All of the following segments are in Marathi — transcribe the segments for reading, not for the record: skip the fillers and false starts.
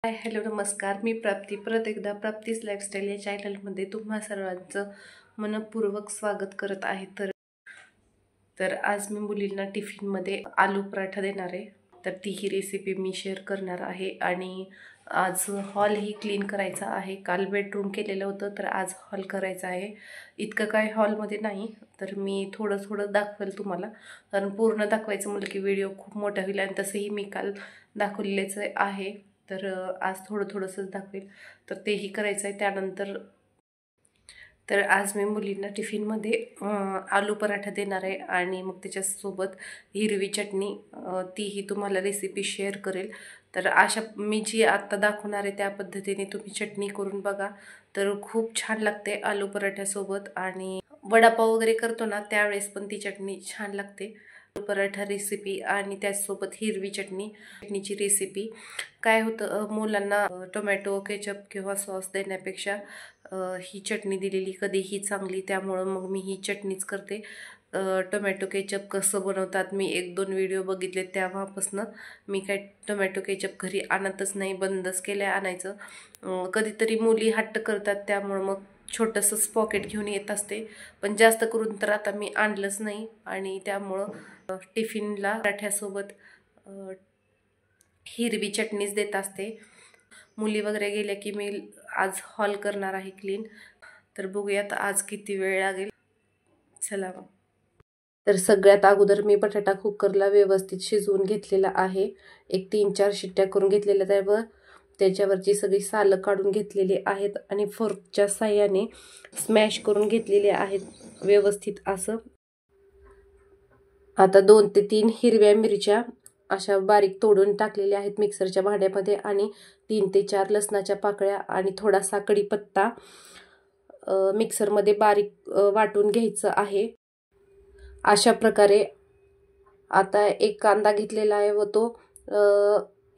हाय हॅलो नमस्कार. मी प्राप्ती परत एकदा प्राप्तीज लाईफस्टाईल या चॅनलमध्ये तुम्हा सर्वांचं मनपूर्वक स्वागत करत आहे. तर आज मी मुलींना टिफिनमध्ये आलू पराठा देणार आहे. तर ती ही रेसिपी मी शेअर करणार आहे. आणि आज हॉलही क्लीन करायचा आहे. काल बेडरूम केलेलं होतं, तर आज हॉल करायचा आहे. इतकं काय हॉलमध्ये नाही, तर मी थोडं थोडं दाखवेल तुम्हाला, कारण पूर्ण दाखवायचं म्हटलं की व्हिडिओ खूप मोठा होईल. आणि तसंही मी काल दाखवलेच आहे, तर आज थोडंसंच दाखवेल. तर तेही करायचं आहे. त्यानंतर तर आज मी मुलींना टिफिनमध्ये आलू पराठा देणार आहे. आणि मग त्याच्यासोबत हिरवी चटणी, तीही तुम्हाला रेसिपी शेअर करेल. तर अशा मी जी आत्ता दाखवणार आहे त्या पद्धतीने तुम्ही चटणी करून बघा, तर खूप छान लागते आलू पराठ्यासोबत. आणि वडापाव वगैरे करतो ना त्यावेळेस पण ती चटणी छान लागते. पराठा रेसिपी आणि त्याचसोबत हिरवी चटणीची रेसिपी. काय होतं, मुलांना टोमॅटो केचप किंवा सॉस देण्यापेक्षा ही चटणी दिलेली कधीही चांगली. त्यामुळं मग मी ही चटणीच करते. टोमॅटो केचप कसं बनवतात मी 1-2 व्हिडिओ बघितले, तेव्हापासून मी काय टोमॅटो केचप घरी आणतच नाही, बंदच केलं आणायचं. कधीतरी मुली हट्ट करतात, त्यामुळं मग छोटंसंच पॉकेट घेऊन येत असते. पण जास्त करून तर आता मी आणलंच नाही. आणि त्यामुळं टिफिनला पराठ्यासोबत हिरवी चटणीच देत असते. मुली वगैरे गेल्या की मी आज हॉल करणार आहे क्लीन. तर बघूयात आज किती वेळ लागेल. चला मग. तर सगळ्यात अगोदर मी बटाटा कुकरला व्यवस्थित शिजवून घेतलेला आहे. एक 3-4 शिट्ट्या करून घेतलेल्या, त्यावर त्याच्यावरची सगळी सालं काढून घेतलेली आहेत आणि फोर्कच्या साह्याने स्मॅश करून घेतलेले आहेत व्यवस्थित असं. आता 2 ते 3 हिरव्या मिरच्या अशा बारीक तोडून टाकलेल्या आहेत मिक्सरच्या भांड्यामध्ये. आणि 3 ते 4 लसणाच्या पाकळ्या आणि थोडासा कढीपत्ता मिक्सरमध्ये बारीक वाटून घ्यायचं आहे. अशा प्रकारे आता एक कांदा घेतलेला आहे व तो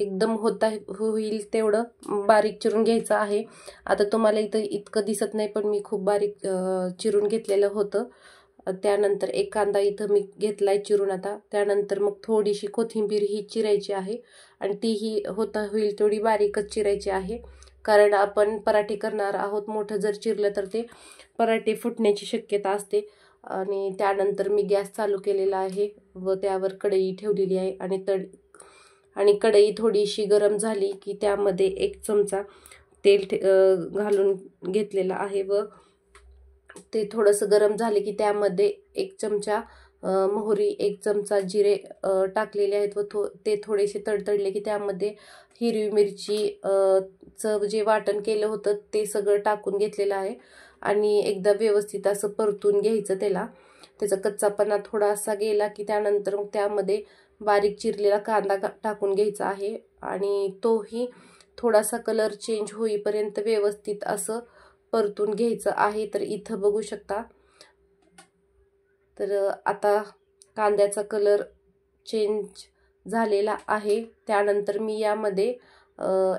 एकदम होईल तेवढं बारीक चिरून घ्यायचं आहे. आता तुम्हाला इथं इतकं दिसत नाही, पण मी खूप बारीक चिरून घेतलेलं होतं. त्यानंतर एक कांदा इथं मी घेतलाय चिरून. आता त्यानंतर मग थोडीशी कोथिंबीर ही चिरायची आहे आणि तीही होईल तेवढी बारीकच चिरायची आहे, कारण आपण पराठे करणार आहोत. मोठं जर चिरलं तर ते पराठे फुटण्याची शक्यता असते. आणि त्यानंतर मी गॅस चालू केलेला आहे व त्यावर कढई ठेवलेली आहे. आणि कढई थोडीशी गरम झाली की त्यामध्ये 1 चमचा तेल घालून घेतलेला आहे व ते थोडंसं गरम झाले की त्यामध्ये 1 चमचा मोहरी, 1 चमचा जिरे टाकलेले आहेत व ते थोडेसे तडतडले की त्यामध्ये हिरवी मिरची चं जे वाटण केलं होतं ते सगळं टाकून घेतलेलं आहे. आणि एकदा व्यवस्थित असं परतून घ्यायचं त्याचा कच्चापणा थोडासा गेला की त्यानंतर मग त्यामध्ये बारीक चिरलेला कांदा टाकून घ्यायचा आहे. आणि तोही थोडासा कलर चेंज होईपर्यंत व्यवस्थित असं परतून घ्यायचं आहे. तर इथं बघू शकता, तर आता कांद्याचा कलर चेंज झालेला आहे. त्यानंतर मी यामध्ये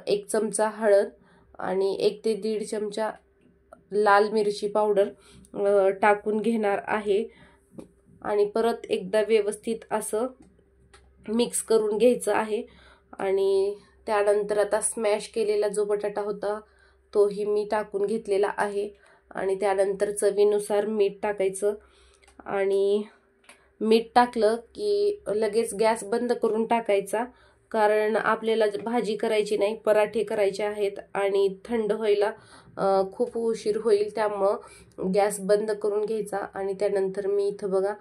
1 चमचा हळद आणि 1 ते 1.5 चमचा लाल मिरची पावडर टाकून घेणार आहे. आणि परत एकदा व्यवस्थित असं मिक्स करून घ्यायचं आहे. आणि त्यानंतर आता स्मॅश केलेला जो बटाटा होता तोही मी टाकून घेतलेला आहे. आणि त्यानंतर चवीनुसार मीठ टाकायचं. आणि मीठ टाकलं की लगेच गॅस बंद करून टाकायचा, कारण आपल्याला भाजी करायची नाही, पराठे करायचे आहेत आणि थंड व्हायला खूप उशीर होईल. त्यामुळं गॅस बंद करून घ्यायचा. आणि त्यानंतर मी इथं बघा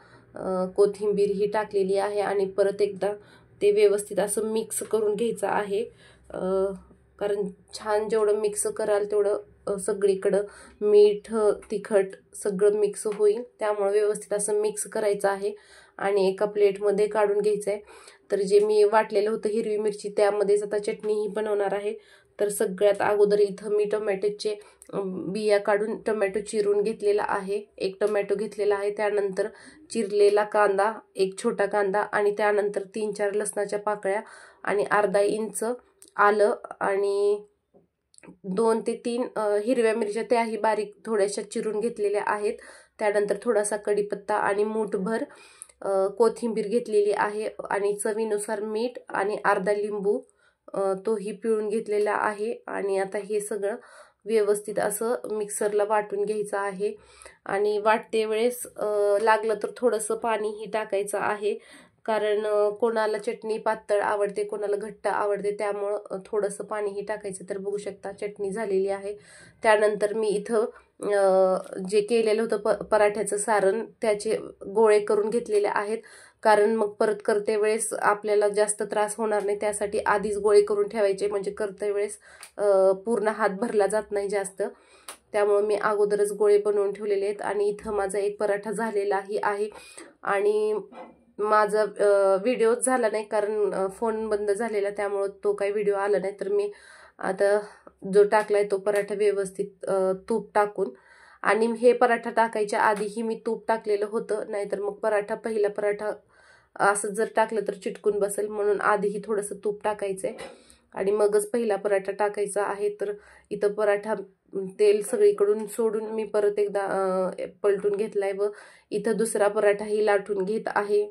कोथिंबीर ही टाकलेली आहे. आणि परत एकदा ते व्यवस्थित असं मिक्स करून घ्यायचं आहे, कारण छान जेवढं मिक्स कराल तेवढं सगळीकडं मीठ तिखट सगळं मिक्स होईल. त्यामुळे व्यवस्थित असं मिक्स करायचं आहे आणि एका प्लेटमध्ये काढून घ्यायचं आहे. तर जे मी वाटलेलं होतं हिरवी मिरची त्यामध्येच आता चटणीही बनवणार आहे. तर सगळ्यात अगोदर इथं मी टोमॅटोचे बिया काढून टोमॅटो चिरून घेतलेला आहे. 1 टोमॅटो घेतलेला आहे. त्यानंतर चिरलेला कांदा, 1 छोटा कांदा आणि त्यानंतर 3-4 लसणाच्या पाकळ्या आणि अर्धा इंच आलं आणि 2 ते 3 हिरव्या मिरच्या त्याही बारीक थोड्याशा चिरून घेतलेल्या आहेत. त्यानंतर थोडासा कढीपत्ता आणि मूठभर कोथिंबीर घेतलेली आहे आणि चवीनुसार मीठ आणि अर्धा लिंबू तोही पिळून घेतलेला आहे. आणि आता हे सगळं व्यवस्थित असं मिक्सरला वाटून घ्यायचं आहे. आणि वाटते वेळेस लागलं तर थोडंसं पाणीही टाकायचं आहे, कारण कोणाला चटणी पातळ आवडते, कोणाला घट्ट आवडते, त्यामुळं थोडंसं पाणीही टाकायचं. तर बघू शकता चटणी झालेली आहे. त्यानंतर मी इथं जे केलेलं होतं पराठ्याचं सारण त्याचे गोळे करून घेतलेले आहेत, कारण मग परत करते वेळेस आपल्याला जास्त त्रास होणार नाही, त्यासाठी आधीच गोळे करून ठेवायचे, म्हणजे करते वेळेस पूर्ण हात भरला जात नाही जास्त. त्यामुळे मी अगोदरच गोळे बनवून ठेवलेले आहेत. आणि इथं माझा एक पराठा झालेलाही आहे. आणि माझा व्हिडिओच झाला नाही, कारण फोन बंद झालेला, त्यामुळं तो काही व्हिडिओ आला नाही. तर मी आता जो टाकलाय तो पराठा व्यवस्थित तूप टाकून, आणि हे पराठा टाकायच्या आधीही मी तूप टाकलेलं होतं, नाहीतर मग पहिला पराठा असं जर टाकलं तर चिटकून बसेल, म्हणून आधीही थोडंसं तूप टाकायचंय आणि मगच पहिला पराठा टाकायचा आहे. तर इथं पराठा तेल सगळीकडून सोडून मी परत एकदा पलटून घेतलाय व इथं दुसरा पराठाही लाटून घेत आहे.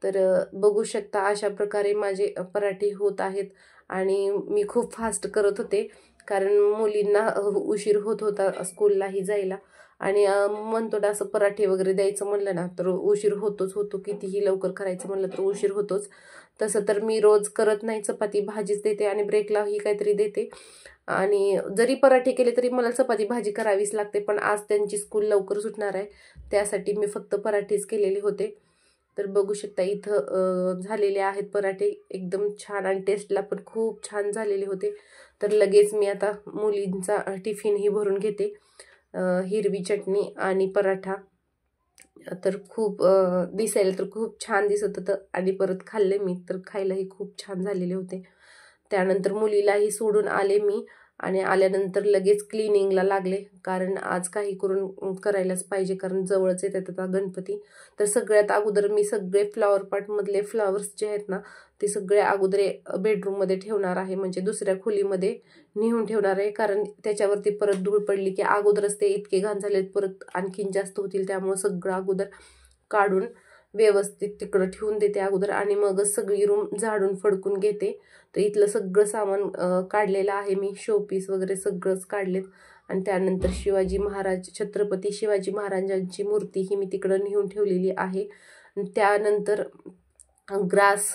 तर बघू शकता अशा प्रकारे माझे पराठे होत आहेत. आणि मी खूप फास्ट करत होते, कारण मुलींना उशीर होत होता स्कूललाही जायला. आणि म्हणतो ना, असं पराठे वगैरे द्यायचं म्हणलं ना तर उशीर होतो, कितीही लवकर करायचं म्हणलं तर उशीर होतोच. तसं तर मी रोज करत नाही, चपाती भाजीच देते आणि ब्रेकलाही काहीतरी देते. आणि जरी पराठे केले तरी मला चपाती भाजी करावीच लागते, पण आज त्यांची स्कूल लवकर सुटणार आहे, त्यासाठी मी फक्त पराठेच केलेले होते. तर बघू शकता इथं झालेले आहेत पराठे, एकदम छान आणि टेस्टला पण खूप छान झालेले होते. तर लगेच मी आता मुलींचा टिफिनही भरून घेते. हिरवी चटणी आणि पराठा तर खूप दिसायला तर खूप छान दिसत होतं, आणि परत खाल्ले मी तर खायलाही खूप छान झालेले होते. त्यानंतर मुलीलाही सोडून आले मी, आणि आल्यानंतर लगेच क्लिनिंगला लागले, कारण आज काही करून करायलाच पाहिजे, कारण जवळच येतात आता गणपती. तर सगळ्यात अगोदर मी सगळे फ्लॉवर पॉटमधले फ्लॉवर्स जे आहेत ना ते सगळे अगोदर बेडरूममध्ये ठेवणार आहे, म्हणजे दुसऱ्या खोलीमध्ये नेऊन ठेवणार आहे, कारण त्याच्यावरती परत धूळ पडली की अगोदरच ते इतके घाण झाले परत आणखीन जास्त होतील. त्यामुळे सगळं अगोदर काढून व्यवस्थित तिकडं ठेवून देते अगोदर, आणि मगच सगळी रूम झाडून फडकून घेते. तर इथलं सगळं सामान काढलेलं आहे मी, शोपीस वगैरे सगळंच काढलेत. आणि त्यानंतर छत्रपती शिवाजी महाराजांची मूर्ती ही मी तिकडं नेऊन ठेवलेली आहे. त्यानंतर ग्रास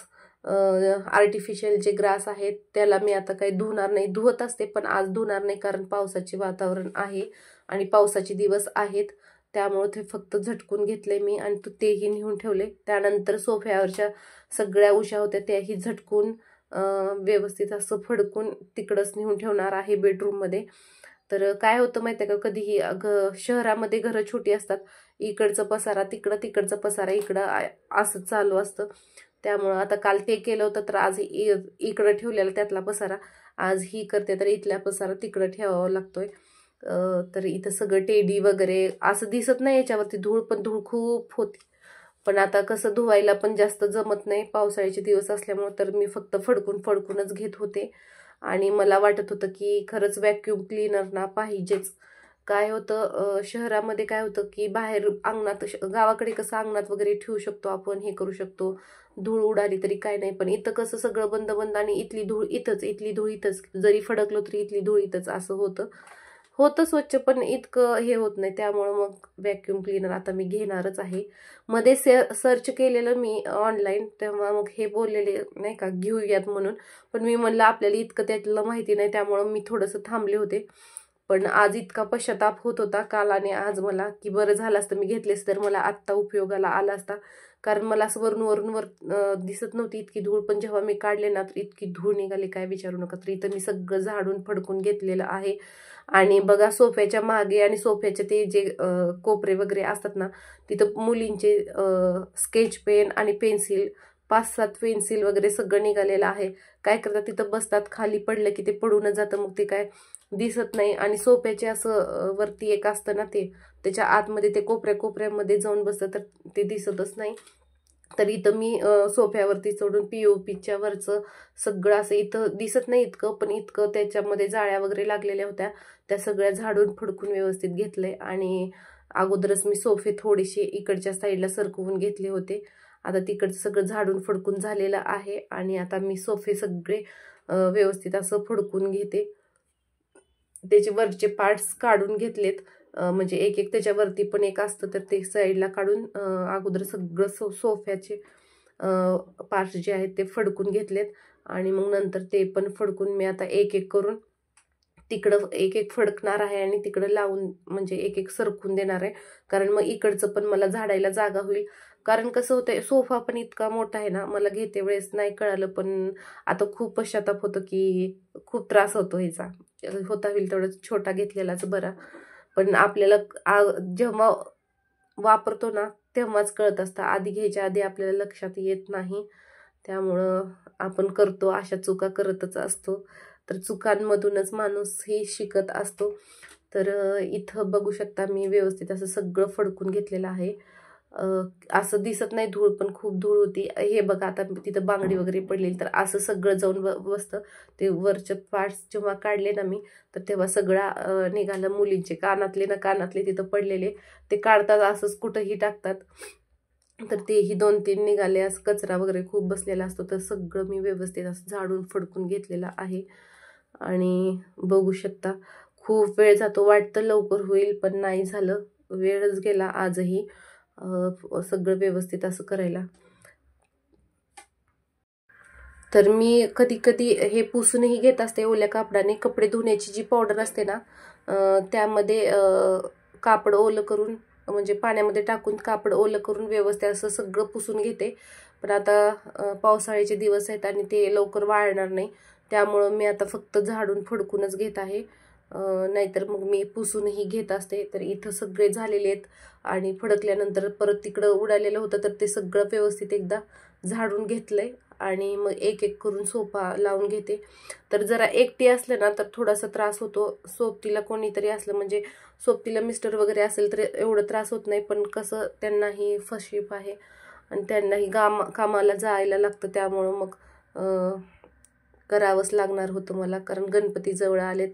आर्टिफिशियल जे ग्रास आहेत त्याला मी आता काही धुणार नाही, धुवत असते पण आज धुणार नाही, कारण पावसाचे वातावरण आहे आणि पावसाचे दिवस आहेत, त्यामुळे ते फक्त झटकून घेतले मी आणि तेही नेऊन ठेवले. त्यानंतर सोफ्यावरच्या सगळ्या उशा होत्या त्याही झटकून व्यवस्थित असं फडकून तिकडंच नेऊन ठेवणार आहे बेडरूममध्ये. तर काय होतं माहिती आहे का, कधीही शहरामध्ये घरं छोटी असतात, इकडचं पसारा तिकडं, तिकडचं पसारा इकडं असं चालू असतं. त्यामुळं आता काल ते केलं होतं तर आज इकडं ठेवलेला त्यातला पसारा आज ही करते, तर इथल्या पसारा तिकडं ठेवावा लागतोय. तर इथं सगळं टेडी वगैरे असं दिसत नाही याच्यावरती धूळ, पण धूळ खूप होती. पण आता कसं धुवायला पण जास्त जमत नाही पावसाळ्याचे दिवस असल्यामुळे, तर मी फक्त फडकूनच घेत होते. आणि मला वाटत होतं की खरंच व्हॅक्यूम क्लीनर ना पाहिजेच. काय होतं शहरामध्ये काय होतं की बाहेर अंगणात, गावाकडे कसं अंगणात वगैरे ठेवू शकतो आपण, हे करू शकतो, धूळ उडाली तरी काय नाही, पण इथं कसं सगळं बंद बंद आणि इथली धूळ इथंच, जरी फडकलो तरी इथली धूळ इथंच असं होतं स्वच्छ, पण इतकं हे होत नाही. त्यामुळं मग व्हॅक्यूम क्लीनर आता मी घेणारच आहे. मध्ये सर्च केलेलं मी ऑनलाईन, तेव्हा मग हे बोललेले नाही का घेऊयात म्हणून, पण मी म्हणलं आपल्याला इतकं त्यातलं माहिती नाही, त्यामुळं मी थोडंसं थांबले होते. पण आज इतका पश्चाताप होत होता काल आणि आज मला, की बरं झालं असतं मी घेतलेस तर मला आत्ता उपयोगाला आला असता, कारण मला असं वरून दिसत नव्हती इतकी धूळ, पण जेव्हा मी काढले ना तर इतकी धूळ निघाली काय विचारू नका. तर इथं मी सगळं झाडून फडकून घेतलेलं आहे. आणि बघा सोफ्याच्या मागे आणि सोफ्याचे ते जे कोपरे वगैरे असतात ना, तिथं मुलींचे स्केच पेन आणि पेन्सिल 5-7 पेन्सिल वगैरे सगळं निघालेलं आहे. काय करतात तिथं बसतात, खाली पडलं की ते पडूनच जातं, मग ते काय दिसत नाही. आणि सोफ्याचे असं वरती एक असतं ना ते, त्याच्या आतमध्ये ते कोपऱ्यामध्ये जाऊन बसतं तर ते दिसतच नाही. तर इथं मी सोफ्यावरती चढून POPच्या वरचं सगळं असं इथं दिसत नाही इतकं, पण इतकं त्याच्यामध्ये जाळ्या वगैरे लागलेल्या होत्या, त्या सगळ्या झाडून फडकून व्यवस्थित घेतले. आणि अगोदरच मी सोफे थोडेसे इकडच्या साईडला सरकवून घेतले होते. आता तिकडचं सगळं झाडून फडकून झालेलं आहे. आणि आता मी सोफे सगळे व्यवस्थित असं फडकून घेते. त्याचे वरचे पार्ट्स काढून घेतलेत, म्हणजे एक एक त्याच्यावरती पण एक असतं तर ते साईडला काढून अगोदर सगळं सोफ्याचे पार्ट्स जे आहेत ते फडकून घेतलेत. आणि मग नंतर ते पण फडकून मी आता एक एक करून तिकडं एक एक फडकणार आहे आणि तिकडं लावून म्हणजे एक एक सरकून देणार आहे. कारण मग इकडचं पण मला झाडायला जागा होईल. कारण कसं होतंय, सोफा पण इतका मोठा आहे ना, मला घेते वेळेस नाही कळालं, पण आता खूप पश्चाताप होतो की खूप त्रास होतो ह्याचा. होता होईल तेवढं छोटा घेतलेलाच बरा. पण आपल्याला जेव्हा वापरतो ना तेव्हाच कळत असतं, आधी घ्यायच्या आधी आपल्याला लक्षात येत नाही. त्यामुळं आपण करतो अशा चुका करतच असतो. तर चुकांमधूनच माणूस हे शिकत असतो. तर इथं बघू शकता मी व्यवस्थित असं सगळं फडकून घेतलेलं आहे. असं दिसत नाही धूळ, पण खूप धूळ होती. हे बघा आता तिथं बांगडी वगैरे पडलेली, तर असं सगळं जाऊन बसतं. ते वरचे पार्ट्स जेव्हा काढले ना मी, तर तेव्हा सगळा निघालं. मुलींचे कानातले तिथं पडलेले ते काढतात, असंच कुठंही टाकतात. तर तेही 2-3 निघाले. असं कचरा वगैरे खूप बसलेला असतो, तर सगळं मी व्यवस्थित असं झाडून फडकून घेतलेलं आहे. आणि बघू शकता खूप वेळ जातो, वाटतं लवकर होईल पण नाही झालं, वेळच गेला आजही सगळं व्यवस्थित असं करायला. तर मी कधी कधी हे पुसूनही घेत असते ओल्या कापडाने. कपडे धुण्याची जी पावडर असते ना, त्यामध्ये कापड ओलं करून म्हणजे पाण्यामध्ये टाकून कापड ओलं करून व्यवस्थित असं सगळं पुसून घेते. पण आता पावसाळ्याचे दिवस आहेत आणि ते लवकर वाळणार नाही, त्यामुळं मी आता फक्त झाडून फडकूनच घेत आहे. नाहीतर मग मी पुसूनही घेत असते. तर इथं सगळे झालेले आहेत आणि फडकल्यानंतर परत तिकडं उडालेलं होतं, तर ते सगळं व्यवस्थित एकदा झाडून घेतलंय आणि मग एक एक करून सोफा लावून घेते. तर जरा एकटी असलं ना तर थोडासा त्रास होतो. सोबतीला कोणीतरी असलं म्हणजे सोबतीला मिस्टर वगैरे असेल तर एवढं त्रास होत नाही. पण कसं त्यांनाही फर्स्ट शिफ्ट आहे आणि त्यांनाही कामाला जायला लागतं, त्यामुळं मग करावंच लागणार होतं मला. कारण गणपती जवळ आलेत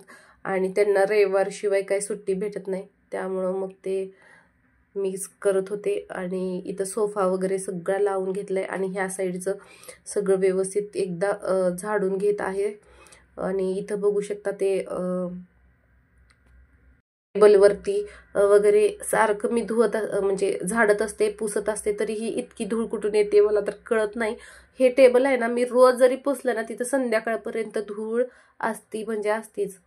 आणि त्यांना रविवारशिवाय काही सुट्टी भेटत नाही, त्यामुळं मग ते मीच करत होते. आणि इथं सोफा वगैरे सगळा लावून घेतलाय आणि ह्या साईडचं सगळं व्यवस्थित एकदा झाडून घेत आहे. आणि इथं बघू शकता ते टेबलवरती वगैरे सारखं मी धुवत म्हणजे झाडत असते, पुसत असते, तरीही इतकी धूळ कुठून येते मला तर कळत नाही. हे टेबल आहे ना, मी रोज जरी पुसलं ना तिथं संध्याकाळपर्यंत धूळ असती म्हणजे असतीच.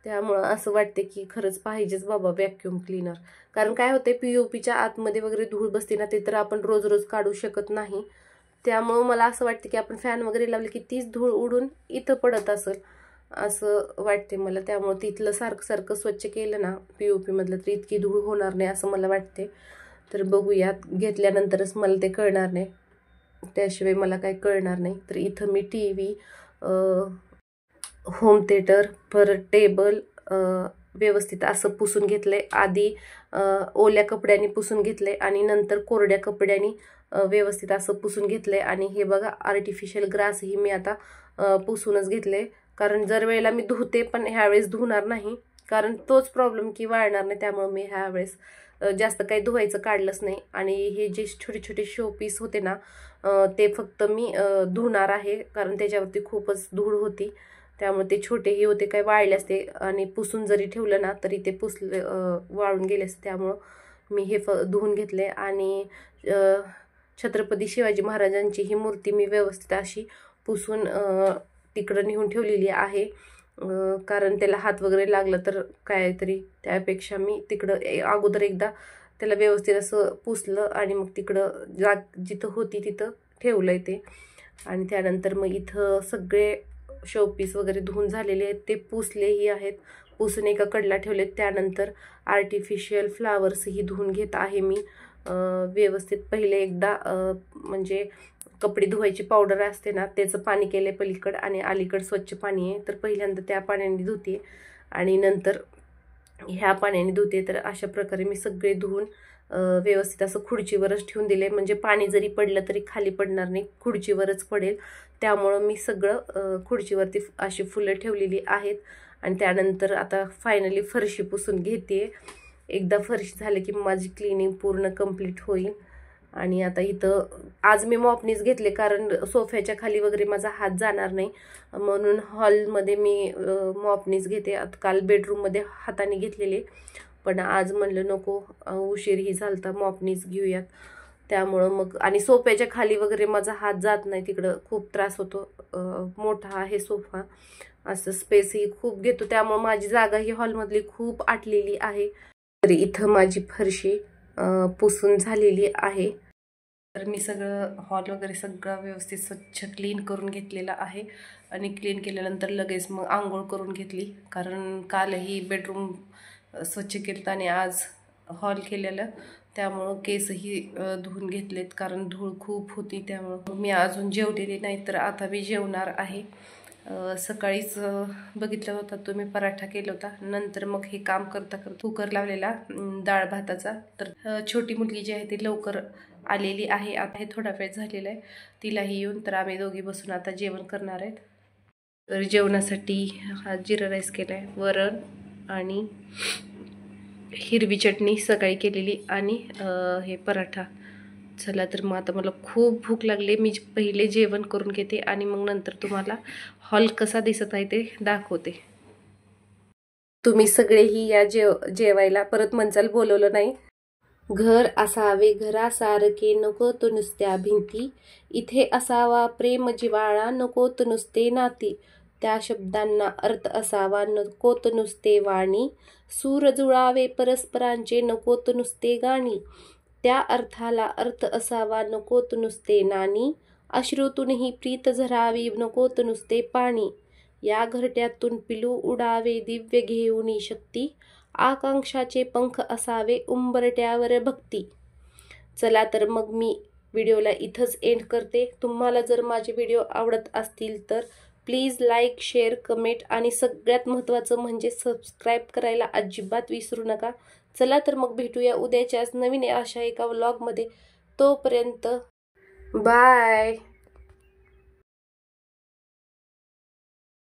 त्यामुळं असं वाटते की खरंच पाहिजेच बाबा व्हॅक्यूम क्लीनर. कारण काय होते, पीओपीच्या आतमध्ये वगैरे धूळ बसते ना, ते तर आपण रोज रोज काढू शकत नाही. त्यामुळं मला असं वाटतं की आपण फॅन वगैरे लावले की तीच धूळ उडून इथं पडत असेल असं वाटते मला. त्यामुळं तिथलं सारखं सारखं स्वच्छ केलं ना पीओपी मधलं तर इतकी धूळ होणार नाही असं मला वाटते. तर बघूयात, घेतल्यानंतरच मला ते कळणार नाही, त्याशिवाय मला काही कळणार नाही. तर इथं मी TV, होम थिएटर, परत टेबल व्यवस्थित असं पुसून घेतलंय. आधी ओल्या कपड्यांनी पुसून घेतलंय आणि नंतर कोरड्या कपड्यांनी व्यवस्थित असं पुसून घेतलंय. आणि हे बघा आर्टिफिशियल ग्रासही मी आता पुसूनच घेतले. कारण जर वेळेला मी धुते पण ह्यावेळेस धुणार नाही, कारण तोच प्रॉब्लेम की वाळणार नाही. त्यामुळे मी ह्यावेळेस जास्त काही धुवायचं काढलंच नाही. आणि हे जे छोटे छोटे शो पीस होते ना, ते फक्त मी धुणार आहे, कारण त्याच्यावरती खूपच धूळ होती. त्यामुळे ते छोटेही होते, काही वाळले असते आणि पुसून जरी ठेवलं ना तरी ते वाळून गेले असते. त्यामुळं मी हे धुवून घेतले. आणि छत्रपती शिवाजी महाराजांची ही मूर्ती मी व्यवस्थित अशी पुसून तिकडं नेऊन ठेवलेली आहे. कारण त्याला हात वगैरे लागलं तर काहीतरी, त्यापेक्षा मी तिकडं अगोदर एकदा त्याला व्यवस्थित असं पुसलं आणि मग तिकडं जिथं होती तिथं ठेवलंय ते. आणि त्यानंतर मग इथं सगळे शोपीस वगैरे धुवून झालेले आहेत, ते पुसलेही आहेत, पुसून एका कडला ठेवलेत. त्यानंतर आर्टिफिशियल फ्लावर्सही धुवून घेत आहे मी व्यवस्थित. पहिले एकदा म्हणजे कपडे धुवायची पावडर असते ना, त्याचं पाणी केले पलीकड आणि अलीकड स्वच्छ पाणी आहे, तर पहिल्यांदा त्या पाण्याने धुते आणि नंतर ह्या पाण्याने धुते. तर अशा प्रकारे मी सगळे धुवून व्यवस्थित असं खुर्चीवरच ठेवून दिले, म्हणजे पाणी जरी पडलं तरी खाली पडणार नाही, खुर्चीवरच पडेल. त्यामुळं मी सगळं खुर्चीवरती अशी फुलं ठेवलेली आहेत. आणि त्यानंतर आता फायनली फरशी पुसून घेते. एकदा फरशी झाली की माझी क्लिनिंग पूर्ण कंप्लीट होईल. आणि आता इथं आज मी मॉपनीच घेतले, कारण सोफ्याच्या खाली वगैरे माझा हात जाणार नाही, म्हणून हॉलमध्ये मी मॉपनीच घेते. काल बेडरूममध्ये हाताने घेतलेले, पण आज म्हणलं नको, उशीरही झालता, मॉपनीच घेऊयात. त्यामुळं मग, आणि सोफ्याच्या खाली वगैरे माझा हात जात नाही, तिकडं खूप त्रास होतो. मोठा आहे सोफा, असं स्पेसही खूप घेतो, त्यामुळं माझी जागा ही हॉलमधली खूप आटलेली आहे. तरी इथं माझी फरशी पुसून झालेली आहे. तर मी सगळं हॉल वगैरे सगळं व्यवस्थित स्वच्छ क्लीन करून घेतलेलं आहे. आणि क्लीन केल्यानंतर लगेच मग आंघोळ करून घेतली, कारण कालही बेडरूम स्वच्छ केलं आणि आज हॉल केलेलं, त्यामुळं केसही धुवून घेतलेत, कारण धूळ खूप होती. त्यामुळं मी अजून जेवलेली नाही, तर आता मी जेवणार आहे. सकाळीच बघितलं होता तुम्ही, पराठा केला होता. नंतर मग हे काम करता करता कुकर लावलेला डाळ भाताचा. तर छोटी मुलगी जी आहे ती लवकर आलेली आहे, आता हे थोडा वेळ झालेला आहे तिलाही येऊन. तर आम्ही दोघी बसून आता जेवण करणार आहेत. तर जेवणासाठी हा जिरा राईस केला आहे, वरण आणि हिरवी चटणी सकाळी केलेली, आणि हे पराठा. चला तर मग आता मला खूप भूक लागली, मी पहिले जेवण करून घेते आणि मग नंतर तुम्हाला हॉल कसा दिसत आहे ते दाखवते. तुम्ही सगळेही या जेवायला. परत म्हणचाल बोलवलं नाही. घर असावे घरासारखे, नकोत नुसत्या भिंती, इथे असावा प्रेम जिव्हाळा, नकोत नुसते नाती, त्या शब्दांना अर्थ असावा, नकोत नुसते वाणी, सूर जुळावे परस्परांचे, नकोत नुसते गाणी, त्या अर्थाला अर्थ असावा, नकोत नुसते नाणी, अश्रूतूनही प्रीत झरावी, नकोत नुसते पाणी, या घरट्यातून पिलू उडावे दिव्य घेऊनी शक्ती, आकांक्षाचे पंख असावे उंबरट्यावर भक्ती. चला तर मग मी व्हिडिओला इथंच एंड करते. तुम्हाला जर माझे व्हिडिओ आवडत असतील तर प्लीज लाईक, शेअर, कमेंट आणि सगळ्यात महत्त्वाचं म्हणजे सबस्क्राईब करायला अजिबात विसरू नका. चला तर मग भेटूया उद्याच्याच नवीन अशा एका व्लॉगमध्ये. तोपर्यंत बाय.